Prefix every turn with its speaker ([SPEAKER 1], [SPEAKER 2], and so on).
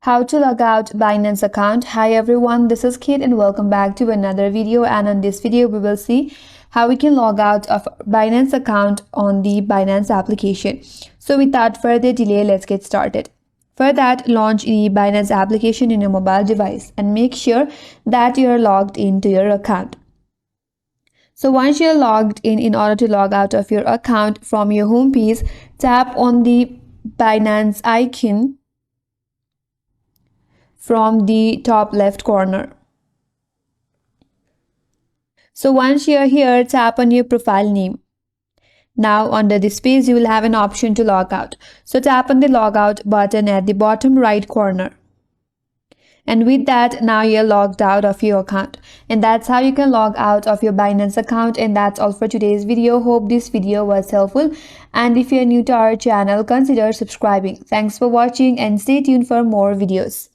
[SPEAKER 1] How to log out Binance account. Hi everyone, this is Kate and welcome back to another video, and in this video we will see how we can log out of Binance account on the Binance application. So without further delay, let's get started. For that, launch the Binance application in your mobile device and make sure that you are logged into your account. So once you're logged in order to log out of your account from your home page, tap on the Binance icon from the top left corner. So once you're here, tap on your profile name. Now under this page, you will have an option to log out. So tap on the logout button at the bottom right corner. And with that, now you're logged out of your account. And that's how you can log out of your Binance account. And that's all for today's video. Hope this video was helpful. And if you're new to our channel, consider subscribing. Thanks for watching and stay tuned for more videos.